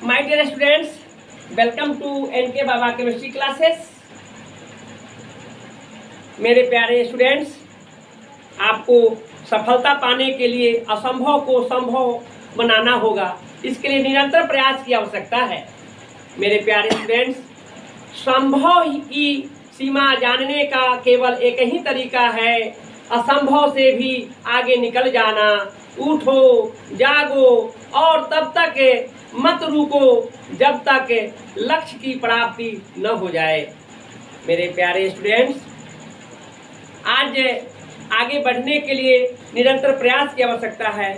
My dear students, welcome to NK Baba chemistry classes. मेरे प्यारे students, आपको सफलता पाने के लिए असंभव को संभव बनाना होगा। इसके लिए निरंतर प्रयास की आवश्यकता है। मेरे प्यारे स्टूडेंट्स, संभव की सीमा जानने का केवल एक ही तरीका है, असंभव से भी आगे निकल जाना। उठो, जागो और तब तक मत रुको जब तक लक्ष्य की प्राप्ति न हो जाए। मेरे प्यारे स्टूडेंट्स, आज आगे बढ़ने के लिए निरंतर प्रयास की आवश्यकता है।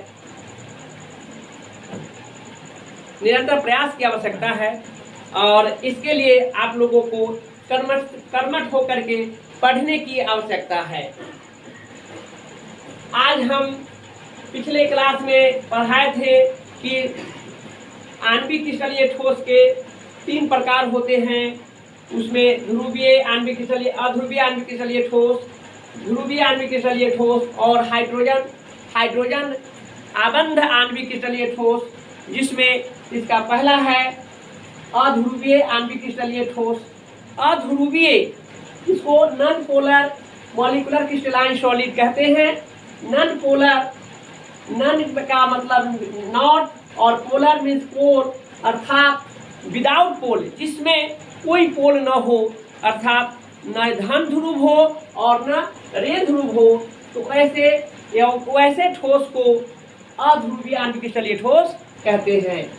निरंतर प्रयास की आवश्यकता है और इसके लिए आप लोगों को कर्मठ होकर के पढ़ने की आवश्यकता है। आज हम पिछले क्लास में पढ़ाए थे कि आणविक क्रिस्टलीय ठोस के 3 प्रकार होते हैं। उसमें ध्रुवीय आणविक क्रिस्टलीय, अध्रुवीय आणविक क्रिस्टलीय ठोस, ध्रुवीय आणविक क्रिस्टलीय ठोस और हाइड्रोजन आबंध आणविक क्रिस्टलीय ठोस, जिसमें इसका पहला है अध्रुवीय आणविक क्रिस्टलीय ठोस। अध्रुवीय इसको non polar molecular crystalline solid कहते हैं। नॉन पोलर, नॉन का मतलब नॉट और पोलर मीन्स पोल, अर्थात विदाउट पोल, जिसमें कोई पोल न हो, अर्थात न धन ध्रुव हो और न ऋण ध्रुव हो, तो वैसे ठोस को अध्रुवीय आणविक क्रिस्टलीय ठोस कहते हैं।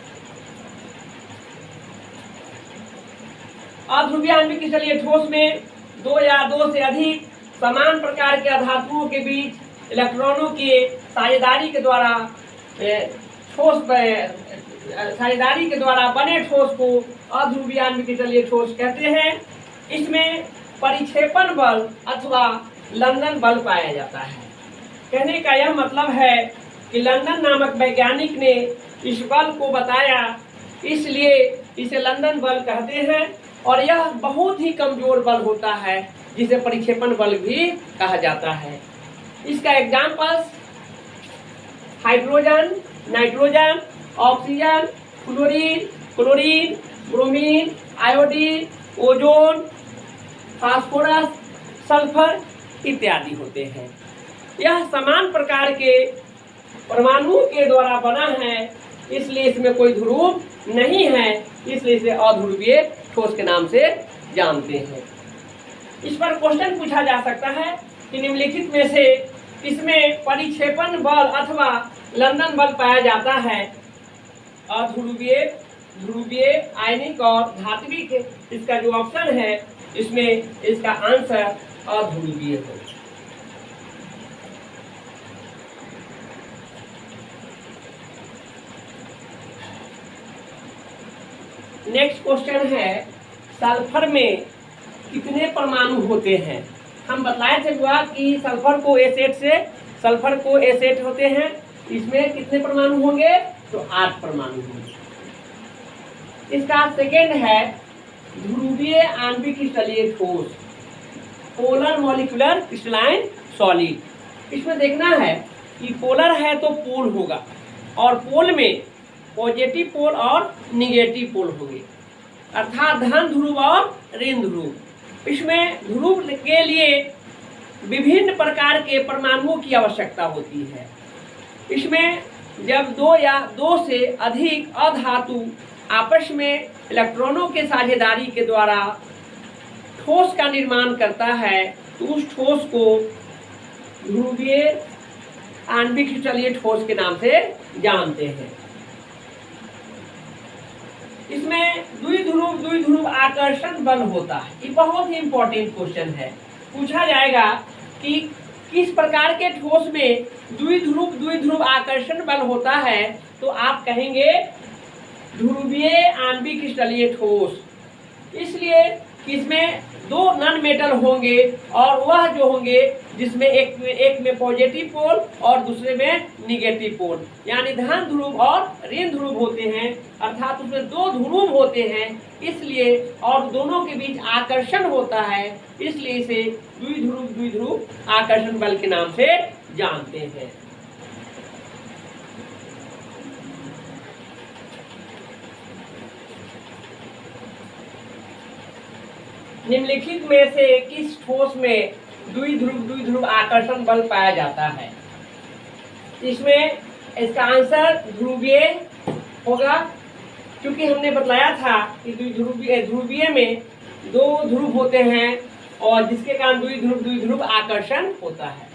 अध्रुवीय आणविक क्रिस्टलीय ठोस में 2 या 2 से अधिक समान प्रकार के धातुओं के बीच इलेक्ट्रॉनों के साझेदारी के द्वारा बने ठोस को अध्रुवीय आणविक क्रिस्टलीय ठोस कहते हैं। इसमें परिक्षेपण बल अथवा लंदन बल पाया जाता है। कहने का यह मतलब है कि लंदन नामक वैज्ञानिक ने इस बल को बताया, इसलिए इसे लंदन बल कहते हैं। और यह बहुत ही कमजोर बल होता है, जिसे परिक्षेपण बल भी कहा जाता है। इसका examples hydrogen, nitrogen, oxygen, chlorine, bromine, iodine, ozone, phosphorus, sulphur इत्यादि होते हैं। यह समान प्रकार के परमाणुओं के द्वारा बना है, इसलिए इसमें कोई ध्रुव नहीं है, इसलिए इसे अध्रुवीय ठोस के नाम से जानते हैं। इस पर क्वेश्चन पूछा जा सकता है कि निम्नलिखित में से किसमें परिक्षेपण बल अथवा लंदन बल पाया जाता है? अध्रुवीय, ध्रुवीय, आयनिक और धात्विक। इसका जो ऑप्शन है इसमें इसका आंसर अध्रुवीय है। नेक्स्ट क्वेश्चन है, सल्फर में कितने परमाणु होते हैं? हम बतलाए थे कि सल्फर को एसेट होते हैं। इसमें कितने परमाणु होंगे? तो 8 परमाणु होंगे। इसका सेकेंड है ध्रुवीय आणविक क्रिस्टलीय ठोस, पोलर मॉलिक्यूलर क्रिस्टलाइन सॉलिड। इसमें देखना है कि पोलर है तो पोल होगा, और पोल में पॉजिटिव पोल और निगेटिव पोल होंगे, अर्थात धन ध्रुव और ऋण ध्रुव। इसमें ध्रुव के लिए विभिन्न प्रकार के परमाणुओं की आवश्यकता होती है। इसमें जब 2 या 2 से अधिक अधातु आपस में इलेक्ट्रॉनों के साझेदारी के द्वारा ठोस का निर्माण करता है, तो उस ठोस को ध्रुवीय आणविक क्रिस्टलीय ठोस के नाम से जानते हैं। इसमें द्विध्रुव आकर्षण बल होता है। ये बहुत ही इंपॉर्टेंट क्वेश्चन है। पूछा जाएगा कि किस प्रकार के ठोस में द्विध्रुव आकर्षण बल होता है, तो आप कहेंगे ध्रुवीय आणविक क्रिस्टलीय ठोस। इसलिए इसमें 2 नॉन मेटल होंगे, और वह जो होंगे जिसमें एक में पॉजिटिव पोल और दूसरे में निगेटिव पोल, यानी धन ध्रुव और ऋण ध्रुव होते हैं, अर्थात उसमें 2 ध्रुव होते हैं। इसलिए और दोनों के बीच आकर्षण होता है, इसलिए इसे द्विध्रुव आकर्षण बल के नाम से जानते हैं। निम्नलिखित में से किस ठोस में द्विध्रुव आकर्षण बल पाया जाता है? इसमें इसका आंसर ध्रुवीय होगा, क्योंकि हमने बतलाया था कि ध्रुवीय में दो ध्रुव होते हैं और जिसके कारण द्विध्रुव आकर्षण होता है।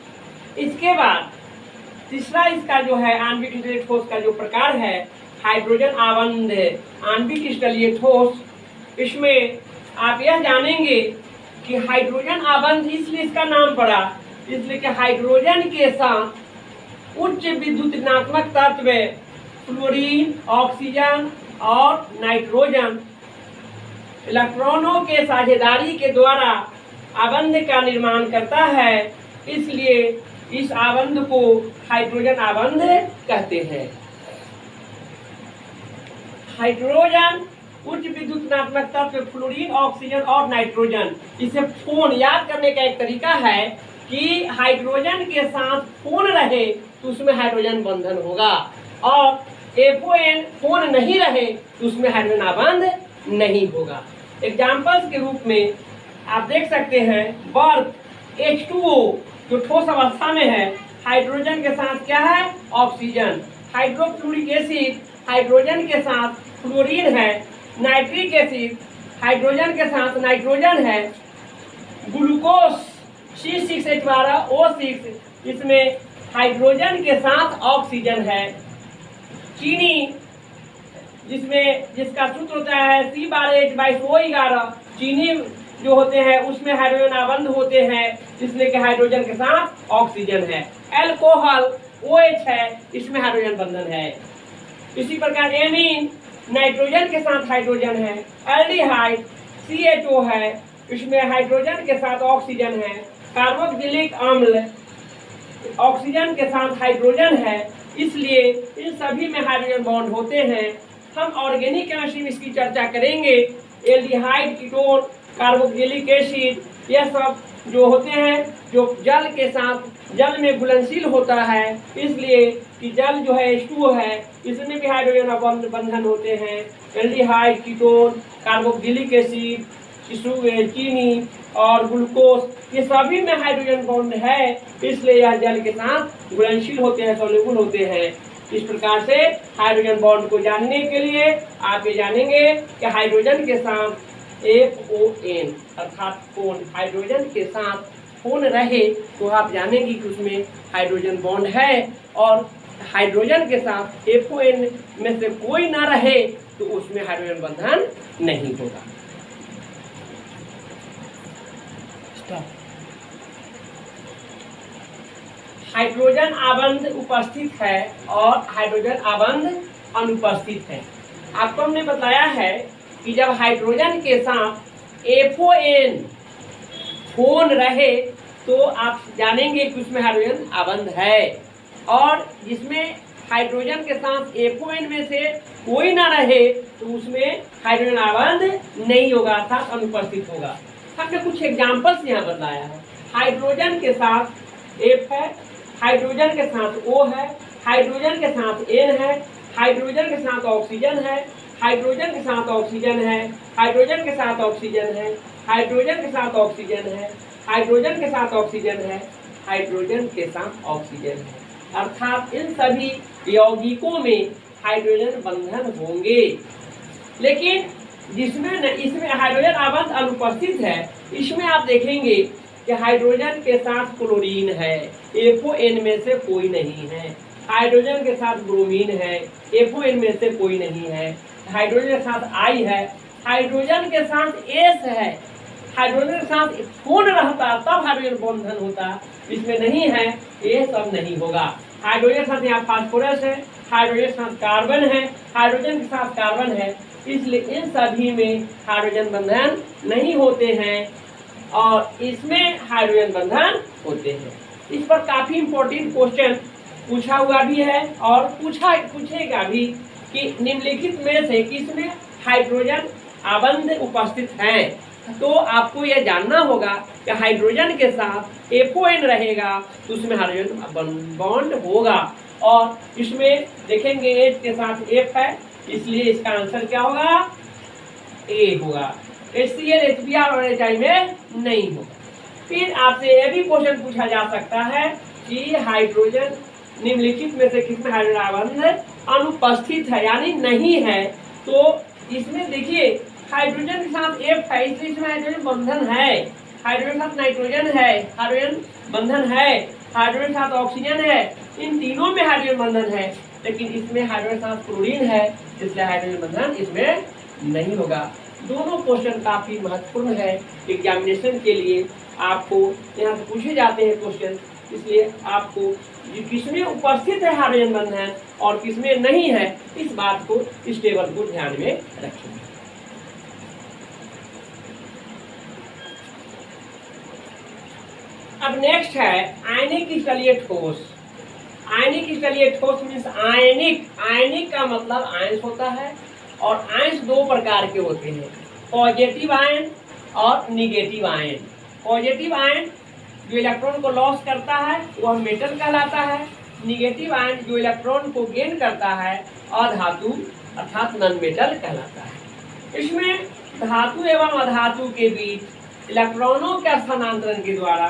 इसके बाद तीसरा इसका जो है आणविक स्थलीय ठोस का जो प्रकार है हाइड्रोजन आबंध आणविक स्थलीय ठोस। इसमें आप यह जानेंगे कि हाइड्रोजन आबंध इसलिए इसका नाम पड़ा, इसलिए कि हाइड्रोजन के साथ उच्च विद्युत ऋणात्मक तत्व फ्लोरीन, ऑक्सीजन और नाइट्रोजन इलेक्ट्रॉनों के साझेदारी के द्वारा आबंध का निर्माण करता है, इसलिए इस आबंध को हाइड्रोजन आबंध कहते हैं। हाइड्रोजन उच्च विद्युत ऋणात्मक तत्व फ्लोरीन, ऑक्सीजन और नाइट्रोजन। इसे फोन याद करने का एक तरीका है कि हाइड्रोजन के साथ फोन रहे तो उसमें हाइड्रोजन बंधन होगा, और FON फोन नहीं रहे तो उसमें हाइड्रोजन आबंध नहीं होगा। एग्जाम्पल्स के रूप में आप देख सकते हैं बर्फ H2O जो ठोस अवस्था में है, हाइड्रोजन के साथ क्या है? ऑक्सीजन। हाइड्रोफ्लोरिक एसिड हाइड्रोजन के साथ फ्लोरीन है। नाइट्रिक एसिड हाइड्रोजन के साथ नाइट्रोजन है। ग्लूकोज C6H12O6 इसमें हाइड्रोजन के साथ ऑक्सीजन है। चीनी जिसका सूत्र होता है C12H22O11, चीनी जो होते हैं उसमें हाइड्रोजन आबंध होते हैं, इसलिए कि हाइड्रोजन के साथ ऑक्सीजन है। एल्कोहल OH है, इसमें हाइड्रोजन बंधन है। इसी प्रकार एमीन नाइट्रोजन के साथ हाइड्रोजन है। एल्डिहाइड CHO है, इसमें हाइड्रोजन के साथ ऑक्सीजन है। कार्बोक्सिलिक अम्ल ऑक्सीजन के साथ हाइड्रोजन है, इसलिए इन सभी में हाइड्रोजन बॉन्ड होते हैं। हम ऑर्गेनिक केमिस्ट्री में इसकी चर्चा करेंगे। एल्डिहाइड, कीटोन, कार्बोक्सिलिक एसिड, यह सब जो होते हैं जो जल के साथ जल में घुलनशील होता है, इसलिए कि जल जो है H2O है, इसमें भी हाइड्रोजन बंधन होते हैं। एल्डिहाइड, कीटोन, कार्बोक्सिलिक एसिड, चीनी और ग्लूकोज, ये सभी में हाइड्रोजन बॉन्ड है, इसलिए यह जल के साथ घुलनशील होते हैं, सॉल्युबल होते हैं। इस प्रकार से हाइड्रोजन बॉन्ड को जानने के लिए आप ये जानेंगे कि हाइड्रोजन के साथ FON अर्थात फोन, हाइड्रोजन के साथ फोन रहे तो आप जानेंगे कि उसमें हाइड्रोजन बॉन्ड है, और हाइड्रोजन के साथ FON में से कोई ना रहे तो उसमें हाइड्रोजन बंधन नहीं होगा। हाइड्रोजन आबंध उपस्थित है और हाइड्रोजन आबंध अनुपस्थित है। आपको हमने बताया है कि जब हाइड्रोजन के साथ FON फोन रहे तो आप जानेंगे कि उसमें हाइड्रोजन आबंध है, और जिसमें हाइड्रोजन के साथ FON में से कोई ना रहे तो उसमें हाइड्रोजन आबंध नहीं होगा अर्थात अनुपस्थित होगा। हमने कुछ एग्जाम्पल्स यहाँ बताया है। हाइड्रोजन के साथ F है, हाइड्रोजन के साथ O है, हाइड्रोजन के साथ N है, हाइड्रोजन के साथ ऑक्सीजन है, हाइड्रोजन के साथ ऑक्सीजन है, हाइड्रोजन के साथ ऑक्सीजन है, हाइड्रोजन के साथ ऑक्सीजन है, हाइड्रोजन के साथ ऑक्सीजन है, हाइड्रोजन के साथ ऑक्सीजन है, अर्थात इन सभी यौगिकों में हाइड्रोजन बंधन होंगे। लेकिन इसमें हाइड्रोजन आबंध अनुपस्थित है, इसमें आप देखेंगे कि हाइड्रोजन के साथ क्लोरीन है, FON में से कोई नहीं है। हाइड्रोजन के साथ ब्रोमीन है, FON में से कोई नहीं है। हाइड्रोजन के साथ I है, हाइड्रोजन के साथ S है। हाइड्रोजन के साथ फोन रहता तब हाइड्रोजन बंधन होता, इसमें नहीं है, ये सब नहीं होगा। हाइड्रोजन के साथ यहाँ फास्फोरस है, हाइड्रोजन के साथ कार्बन है, हाइड्रोजन के साथ कार्बन है, इसलिए इन सभी में हाइड्रोजन बंधन नहीं होते हैं और इसमें हाइड्रोजन बंधन होते हैं। इस पर काफी इंपॉर्टेंट क्वेश्चन पूछा हुआ भी है और पूछेगा भी कि निम्नलिखित में से किसमें हाइड्रोजन आबंध उपस्थित है। तो आपको यह जानना होगा कि हाइड्रोजन के साथ FON रहेगा तो उसमें हाइड्रोजन बॉन्ड होगा, और इसमें देखेंगे H के साथ F है, इसलिए इसका आंसर क्या होगा? A होगा। HCl HBr और HI में नहीं होगा। फिर आपसे यह भी क्वेश्चन पूछा जा सकता है कि हाइड्रोजन निम्नलिखित में से किसमें हाइड्रोजन बंधन अनुपस्थित है यानी नहीं है, तो इसमें देखिए हाइड्रोजन के साथ F है इसलिए इसमें हाइड्रोजन बंधन है, हाइड्रोजन के साथ नाइट्रोजन है हाइड्रोजन बंधन है, हाइड्रोजन के साथ ऑक्सीजन है, इन तीनों में हाइड्रोजन बंधन है, लेकिन इसमें हाइड्रोजन के साथ क्लोरीन है इसलिए हाइड्रोजन बंधन इसमें नहीं होगा। दोनों क्वेश्चन काफी महत्वपूर्ण है एग्जामिनेशन के लिए, आपको यहाँ से पूछे जाते हैं क्वेश्चन, इसलिए आपको किसमें उपस्थित है हाइड्रोजन बंधन और किसमें नहीं है इस बात को, इस टेबल को ध्यान में रखेंगे। अब नेक्स्ट है आयनिक स्थलीय ठोस। आयनिक स्थलीय ठोस मीन्स आयनिक, आयनिक का मतलब आयंस होता है और आयंस दो प्रकार के होते हैं, पॉजिटिव आयन और निगेटिव आयन। पॉजिटिव आयन जो इलेक्ट्रॉन को लॉस करता है वह मेटल कहलाता है, निगेटिव आयन जो इलेक्ट्रॉन को गेन करता है अधातु अर्थात नॉन मेटल कहलाता है। इसमें धातु एवं अधातु के बीच इलेक्ट्रॉनों के स्थानांतरण के द्वारा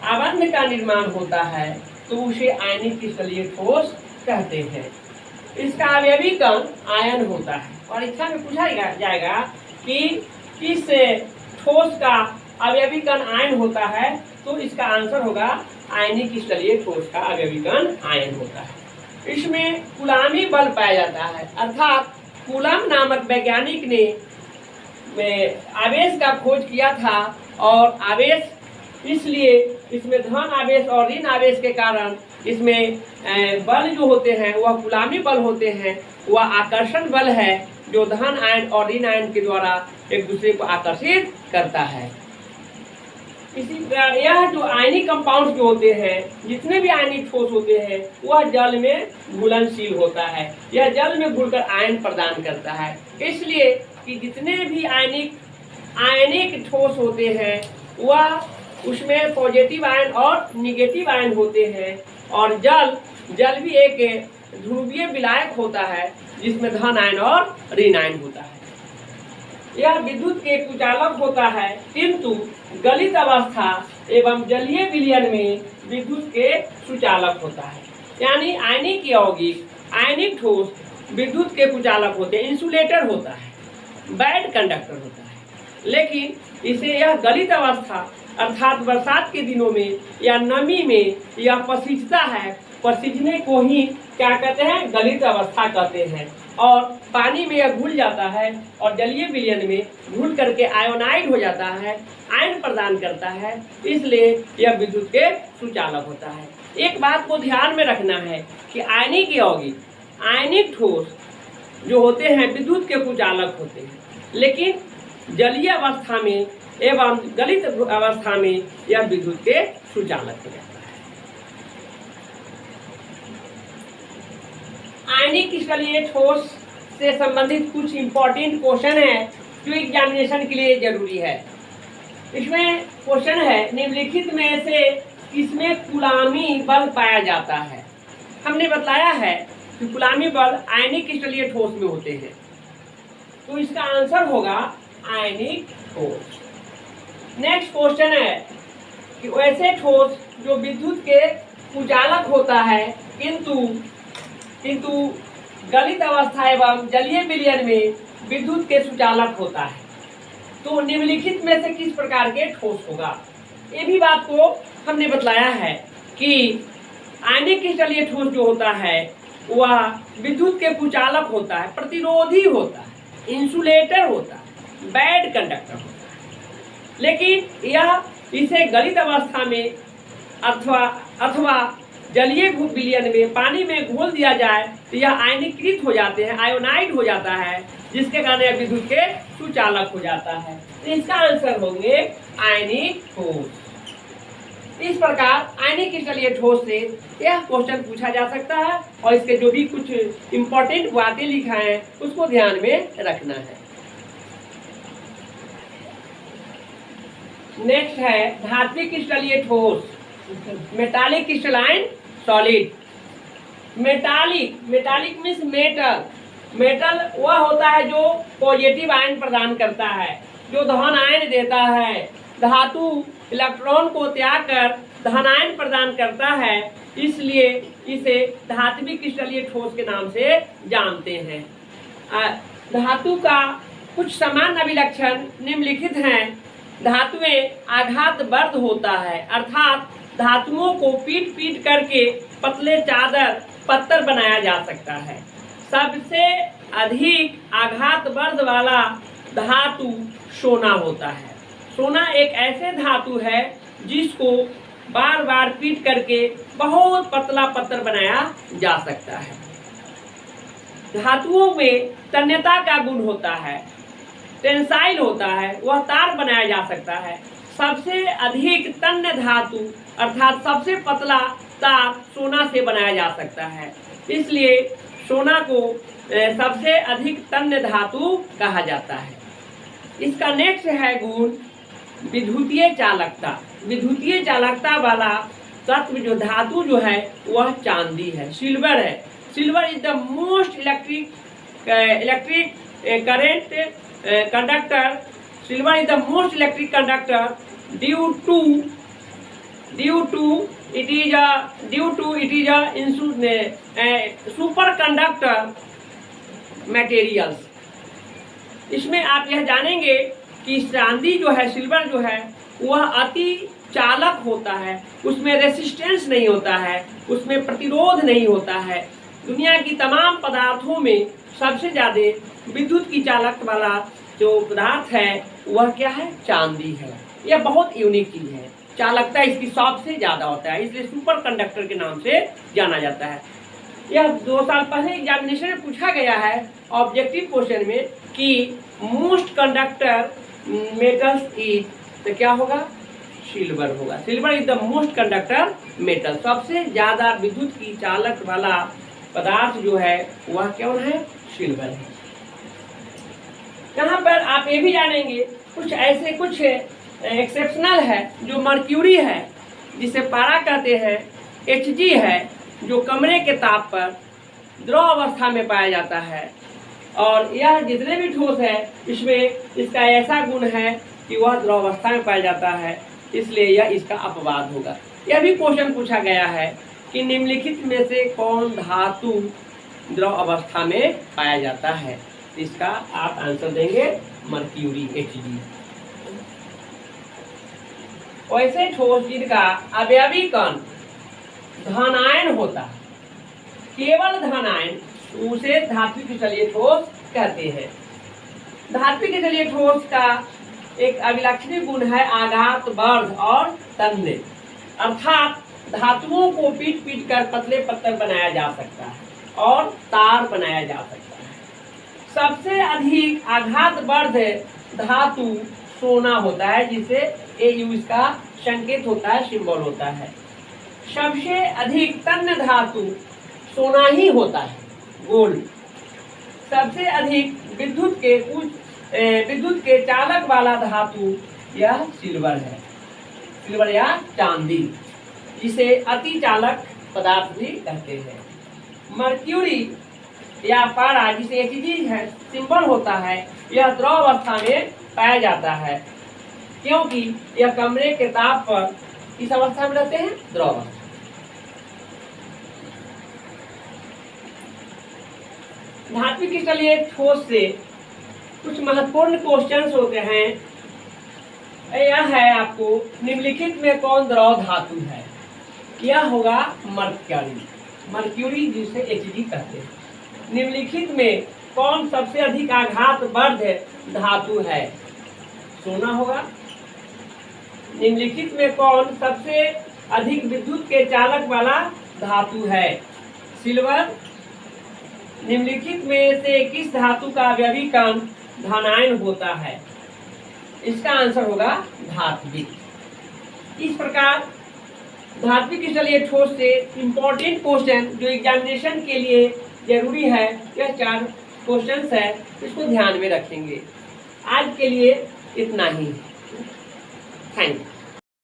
आबंध का निर्माण होता है तो उसे आयनिक स्थलीय ठोस कहते हैं। इसका अवयवी कण आयन होता है। परीक्षा में पूछा जाएगा कि किस ठोस का अवयवी कण आयन होता है, तो इसका आंसर होगा आयनिक स्थलीय ठोस का अवयवी कण आयन होता है। इसमें कूलामी बल पाया जाता है, अर्थात कूलम नामक वैज्ञानिक ने आवेश का खोज किया था और आवेश इसलिए इसमें धन आवेश और ऋण आवेश के कारण इसमें बल जो होते हैं वह कूलामी बल होते हैं, वह आकर्षण बल है जो धन आयन और ऋण आयन के द्वारा एक दूसरे को आकर्षित करता है। इसी प्रकार यह जो आयनिक कंपाउंड जो होते हैं, जितने भी आयनिक ठोस होते हैं वह जल में घुलनशील होता है, यह जल में घुलकर आयन प्रदान करता है। इसलिए कि जितने भी आयनिक ठोस होते हैं वह उसमें पॉजिटिव आयन और निगेटिव आयन होते हैं, और जल भी एक ध्रुवीय विलायक होता है जिसमें धन आयन और ऋण आयन होता है। यह विद्युत के कुचालक होता है, किंतु गलित अवस्था एवं जलीय विलयन में विद्युत के सुचालक होता है। यानी आयनिक यौगिक, आयनिक ठोस विद्युत के कुचालक होते हैं, इंसुलेटर होता है, बैड कंडक्टर होता है। लेकिन इसे यह गलित अवस्था अर्थात बरसात के दिनों में या नमी में यह पसीजता है, पसीजने को ही क्या कहते हैं, गलित अवस्था कहते हैं, और पानी में यह घुल जाता है और जलीय विलयन में घुल करके आयोनाइड हो जाता है, आयन प्रदान करता है, इसलिए यह विद्युत के सुचालक होता है। एक बात को ध्यान में रखना है कि आयनिक यौगिक, आयनिक ठोस जो होते हैं विद्युत के कुचालक होते हैं, लेकिन जलीय अवस्था में एवं गलित अवस्था में यह विद्युत के सुचालक हो जाता है। आयनिक स्थलीय ठोस से संबंधित कुछ इंपॉर्टेंट क्वेश्चन है जो एग्जामिनेशन के लिए जरूरी है। इसमें क्वेश्चन है निम्नलिखित में से किसमें कूलामी बल पाया जाता है। हमने बताया है कि कूलामी बल आयनिक स्थलीय ठोस में होते हैं, तो इसका आंसर होगा आयनिक ठोस। नेक्स्ट क्वेश्चन है कि वैसे ठोस जो विद्युत के कुचालक होता है किंतु गलित अवस्था एवं जलीय विलयन में विद्युत के सुचालक होता है, तो निम्नलिखित में से किस प्रकार के ठोस होगा। ये भी बात को हमने बतलाया है कि आयनिक स्थलीय ठोस जो होता है वह विद्युत के कुचालक होता है, प्रतिरोधी होता है, इंसुलेटर होता है, बैड कंडक्टर होता है। लेकिन यह इसे गलित अवस्था में अथवा जलीय विलयन में पानी में घोल दिया जाए तो यह आयनीकृत हो जाते हैं, आयोनाइड हो जाता है, जिसके कारण यह विद्युत के सुचालक हो जाता है। तो इसका आंसर होंगे आयनिक ठोस। इस प्रकार आयनिक स्थलीय ठोस से यह क्वेश्चन पूछा जा सकता है और इसके जो भी कुछ इंपॉर्टेंट बातें लिखा है उसको ध्यान में रखना है। नेक्स्ट है धात्विक स्थलीय ठोस, metallic crystalline solid. Metallic means metal. Metal वह होता है जो पॉजिटिव आयन प्रदान करता है, जो धन आयन देता है। धातु इलेक्ट्रॉन को त्याग कर धन आयन प्रदान करता है, इसलिए इसे धात्विक क्रिस्टलीय ठोस के नाम से जानते हैं। धातु का कुछ सामान्य अभिलक्षण निम्नलिखित हैं। धातुएं आघात बर्द होता है, अर्थात धातुओं को पीट पीट करके पतले चादर पत्थर बनाया जा सकता है। सबसे अधिक आघात बर्द वाला धातु सोना होता है। सोना एक ऐसे धातु है जिसको बार बार पीट करके बहुत पतला पत्थर बनाया जा सकता है। धातुओं में तन्यता का गुण होता है, टेंसाइल होता है, वह तार बनाया जा सकता है। सबसे अधिक तन्य धातु अर्थात सबसे पतला तार सोना से बनाया जा सकता है, इसलिए सोना को सबसे अधिक तन्य धातु कहा जाता है। इसका नेक्स्ट है गुण विद्युतीय चालकता। विद्युतीय चालकता वाला तत्व जो धातु जो है वह चांदी है, सिल्वर है। Silver is the most electric current conductor. Silver is the most electric conductor due to it is a super conductor materials. इसमें आप यह जानेंगे कि चांदी जो है, सिल्वर जो है, वह अति चालक होता है, उसमें रेसिस्टेंस नहीं होता है, उसमें प्रतिरोध नहीं होता है। दुनिया की तमाम पदार्थों में सबसे ज़्यादा विद्युत की चालक वाला जो पदार्थ है वह क्या है? चांदी है। यह बहुत यूनिक चीज़ है, चालकता इसकी सबसे ज़्यादा होता है, इसलिए सुपर कंडक्टर के नाम से जाना जाता है। यह 2 साल पहले एग्जामिनेशन में पूछा गया है ऑब्जेक्टिव क्वेश्चन में कि मोस्ट कंडक्टर मेटल्स इज, तो क्या होगा? सिल्वर होगा। Silver is the most conductor metal. सबसे ज़्यादा विद्युत की चालक वाला पदार्थ जो है वह कौन है? सिल्वर है। यहाँ पर आप ये भी जानेंगे कुछ ऐसे कुछ एक्सेप्शनल है जो मर्क्यूरी है, जिसे पारा कहते हैं, Hg है जो कमरे के ताप पर द्रव अवस्था में पाया जाता है, और यह जितने भी ठोस है इसमें इसका ऐसा गुण है कि वह द्रव अवस्था में पाया जाता है, इसलिए यह इसका अपवाद होगा। यह भी क्वेश्चन पूछा गया है कि निम्नलिखित में से कौन धातु द्रव अवस्था में पाया जाता है? इसका आप आंसर देंगे मर्क्यूरी, Hg। वैसे ठोस जिनका अवयवी कण धन आयन होता है, केवल धन आयन, उसे धात्विक क्रिस्टलीय ठोस कहते हैं। धात्विक क्रिस्टलीय ठोस का एक अभिलक्षणीय गुण है आघात वर्ध और तन्य, अर्थात धातुओं को पीट पीट कर पतले पत्थर बनाया जा सकता है और तार बनाया जा सकता है। सबसे अधिक आघात वर्ध धातु सोना होता है, जिसे Au इसका संकेत होता है, सिंबल होता है। सबसे अधिक तन्य धातु सोना ही होता है, गोल्ड। सबसे अधिक विद्युत के चालक वाला धातु यह सिल्वर है, सिल्वर या चांदी, जिसे अति चालक पदार्थ भी कहते हैं। मर्क्यूरी या पारा, जिसे Hg है, सिंबल होता है, यह द्रव अवस्था में पाया जाता है, क्योंकि यह कमरे के ताप पर किस अवस्था में रहते हैं? द्रव अवस्था। धात्विक क्रिस्टलीय ठोस से कुछ महत्वपूर्ण क्वेश्चंस होते हैं। यह है आपको, निम्नलिखित में कौन द्रव धातु है? यह होगा मर्क्यूरी, जिसे Hg कहते हैं। निम्नलिखित में कौन सबसे अधिक आघात वर्ध धातु है? सोना होगा। निम्नलिखित में कौन सबसे अधिक विद्युत के चालक वाला धातु है? सिल्वर। निम्नलिखित में से किस धातु का अवयवी कण धनायन होता है? इसका आंसर होगा धात्विक। इस प्रकार धात्विक क्रिस्टलीय ठोस से इम्पोर्टेंट क्वेश्चन जो एग्जामिनेशन के लिए जरूरी है, यह 4 क्वेश्चंस है, इसको ध्यान में रखेंगे। आज के लिए इतना ही। Thank you.